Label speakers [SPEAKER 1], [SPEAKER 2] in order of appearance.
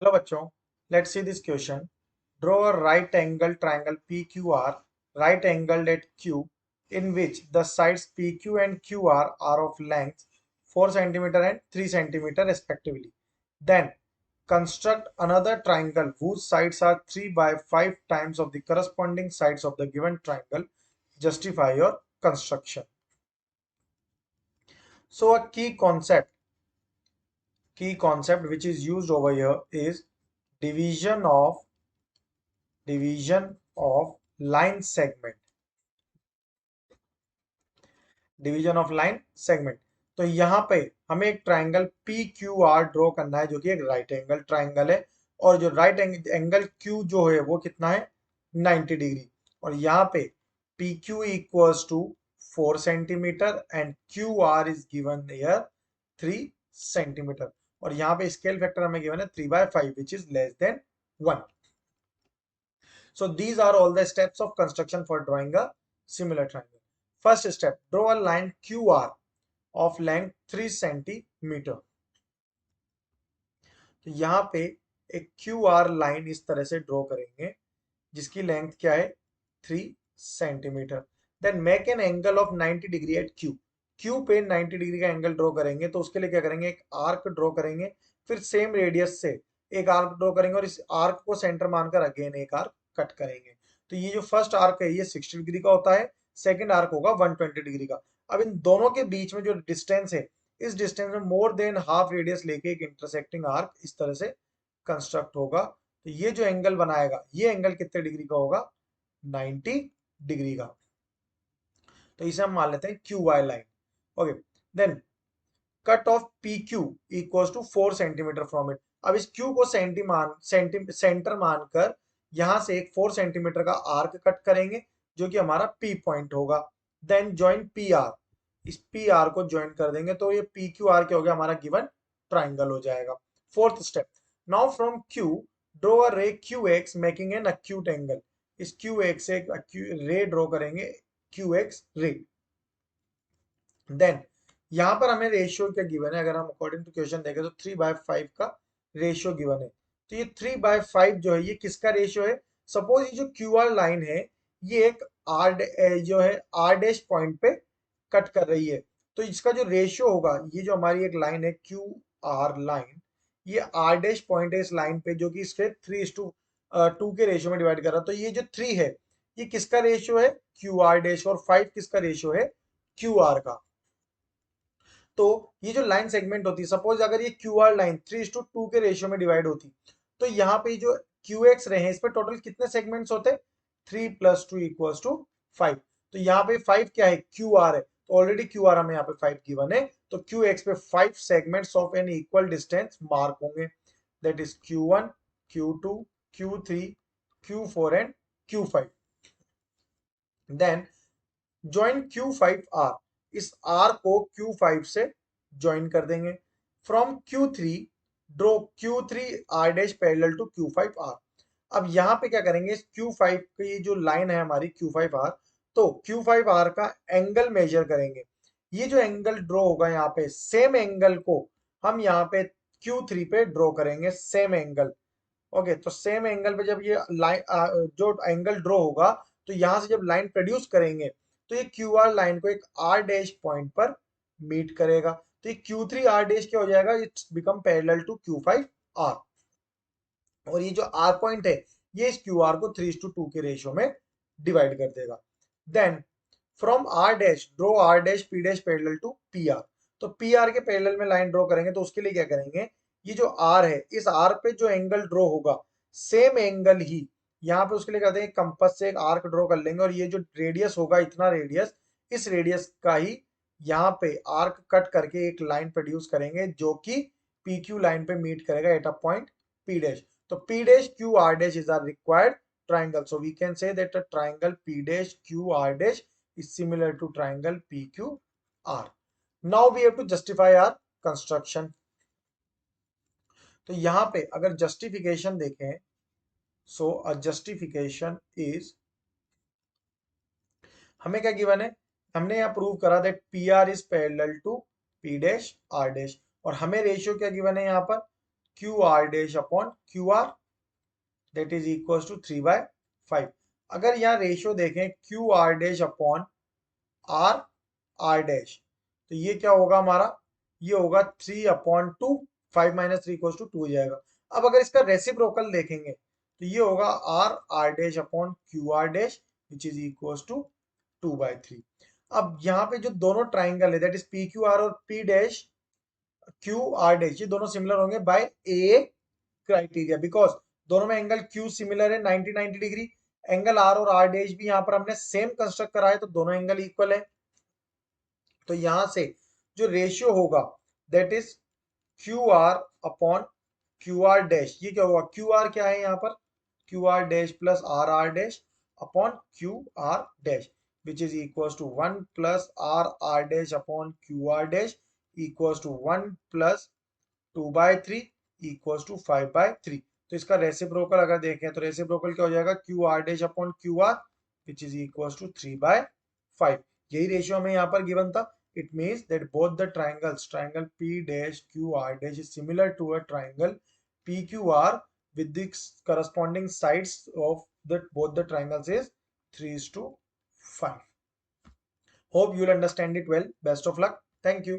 [SPEAKER 1] Hello बच्चों, let's see this question. Draw a right angle triangle PQR, right angled at Q, in which the sides PQ and QR are of length 4 centimeter and 3 centimeter respectively. Then construct another triangle whose sides are 3 by 5 times of the corresponding sides of the given triangle. Justify your construction. So a key concept which is used over here is division of line segment. Division of line segment. तो यहाँ पे हमें एक triangle P Q are draw करना है जो कि एक राइट एंगल ट्राइंगल है. और जो राइट एंगल क्यू जो है वो कितना है 90 डिग्री. और यहाँ पे P Q equals to 4 centimetre and Q R is given here 3 centimetre. और यहाँ पे स्केल फैक्टर हमें गिवन है 3/5 which is less than 1. So these are all the steps of construction for drawing a similar triangle. First step, draw a line QR of length 3 centimeter. तो यहाँ पे एक QR line इस तरह से draw करेंगे जिसकी लेंथ क्या है 3 centimetre. Then make an angle of 90 degree at Q. Q पे 90 डिग्री का एंगल ड्रॉ करेंगे तो उसके लिए क्या करेंगे, एक आर्क ड्रॉ करेंगे. फिर सेम रेडियस से एक आर्क ड्रॉ करेंगे और इस आर्क को सेंटर मानकर अगेन एक आर्क कट करेंगे. तो ये जो फर्स्ट आर्क है ये 60 डिग्री का होता है, सेकंड आर्क होगा 120 डिग्री का. अब इन दोनों के बीच में जो डिस्टेंस है, इस डिस्टेंस में मोर देन हाफ रेडियस लेके एक इंटरसेक्टिंग आर्क इस तरह से कंस्ट्रक्ट होगा. तो ये जो एंगल बनाएगा ये एंगल कितने डिग्री का होगा 90 डिग्री का. तो इसे हम मान लेते हैं Q Y line. Okay, then cut off P Q equals to 4 centimetre from it. अब इस क्यू को सेंटर मानकर यहां से एक 4 सेंटीमीटर का आर्क कट करेंगे जो कि हमारा पी पॉइंट होगा. Then join P R. इस पी आर को ज्वाइन कर देंगे तो ये पी क्यू आर क्या हो गया, हमारा गिवन ट्राइंगल हो जाएगा. Fourth step, now from Q draw a ray Q X making an acute angle. इस क्यू एक्स से एक रे ड्रॉ करेंगे, क्यू एक्स रे. देन यहां पर हमें रेशियो क्या गिवन है, अगर हम अकॉर्डिंग टू क्वेश्चन देखें तो 3/5 का रेशियो गिवन है. तो ये 3/5 जो है ये किसका रेशियो है. सपोज ये जो क्यू आर लाइन है ये एक आर जो है आर डैश पॉइंट पे कट कर रही है. तो इसका जो रेशियो होगा, ये जो हमारी एक लाइन है क्यू आर लाइन, ये आर डैश पॉइंट है इस लाइन पे जो कि इसके 3:2 के रेशियो में डिवाइड कर रहा है. तो ये जो 3 है ये किसका रेशियो है क्यू आर डैश, और 5 किसका रेशियो है क्यू आर का. तो ये जो लाइन सेगमेंट होती है, सपोज अगर ये क्यू आर लाइन 3:2 के रेशियो में डिवाइड होती तो यहाँ पे जो क्यू एक्स रहे इस पे टोटल कितने सेगमेंट्स होते 3 + 2 = 5. तो यहाँ पे 5 क्या है क्यू आर है, तो ऑलरेडी क्यू आर हमें यहाँ पे 5 गिवन है. तो क्यू एक्स पे 5 segments of an equal distance mark होंगे. That is Q1, Q2, Q3, Q4 and Q5. Then join Q5R. इस R को Q5 से ज्वाइन कर देंगे. From Q3 draw Q3R dash parallel to Q5R. अब यहाँ पे क्या करेंगे, इस Q5 की जो लाइन है हमारी Q5R, तो Q5R का एंगल मेजर करेंगे. ये जो एंगल ड्रॉ होगा यहाँ पे सेम एंगल को हम यहाँ पे Q3 पे ड्रॉ करेंगे, सेम एंगल. ओके, तो सेम एंगल पे जब ये लाइन जो एंगल ड्रॉ होगा तो यहां से जब लाइन प्रोड्यूस करेंगे तो ये क्यू आर लाइन को एक आर डैश पॉइंट पर मीट करेगा. तो ये Q3R डैश क्या हो जाएगा, it's become parallel to Q5R. और ये जो आर पॉइंट है ये इस क्यू आर को 3:2 के रेशियो में डिवाइड कर देगा. Then from R dash draw R dash P dash parallel to P R. तो पी आर के पैरेलल में लाइन ड्रॉ करेंगे तो उसके लिए क्या करेंगे, ये जो आर है इस आर पे जो एंगल ड्रॉ होगा सेम एंगल ही यहाँ पे उसके लिए कहते हैं कंपास से एक आर्क ड्रॉ कर लेंगे. और ये जो रेडियस होगा इतना रेडियस, इस रेडियस का ही यहाँ पे आर्क कट करके एक लाइन प्रोड्यूस करेंगे जो कि पी क्यू लाइन पे मीट करेगा at a point P dash. So P dash Q R dash is a required triangle. So we can say that a triangle P dash Q R dash is similar to triangle P Q R. Now we have to justify our construction. तो यहाँ पे अगर justification देखें, so a justification is, हमें क्या given है, हमने यहाँ प्रूव करा that P R is parallel to P dash R dash. और हमें रेशियो क्या गिवन है यहाँ पर Q R dash upon Q R, that is equal to 3/5। अगर यहाँ रेशियो देखें Q R dash upon R R dash, तो ये क्या होगा हमारा, ये होगा 3/2, 5 - 3 = 2 हो जाएगा। अब अगर इसका रेसिप्रोकल देखेंगे तो ये होगा R R dash upon Q R dash which is equal to 2/3। अब यहाँ पे जो दोनों ट्राइंगल है that is P Q R और P dash Q R dash, ये दोनों सिमिलर होंगे बाय ए क्राइटेरिया, बिकॉज दोनों में एंगल क्यू सिमिलर है 90 डिग्री, एंगल आर और आर डैश भी यहाँ पर हमने सेम कंस्ट्रक्ट करा है तो दोनों एंगल इक्वल है। तो यहां से जो रेशियो होगा that is Q R upon Q R dash, ये क्या होगा, क्यू आर क्या है यहाँ पर, Q R dash plus R R dash upon Q R dash which is equal to 1 plus R R dash upon Q R dash equal to 1 plus 2/3 equal to 5/3। तो इसका reciprocal अगर देखें तो reciprocal क्या हो जाएगा, Q R dash upon Q R which is equal to 3/5। यही ratio हमें यहाँ पर गिवन था। It means that both the triangles, triangle P dash Q R dash is similar to a triangle PQR with the corresponding sides of the both the triangles is 3:5. Hope you will understand it well. Best of luck. Thank you.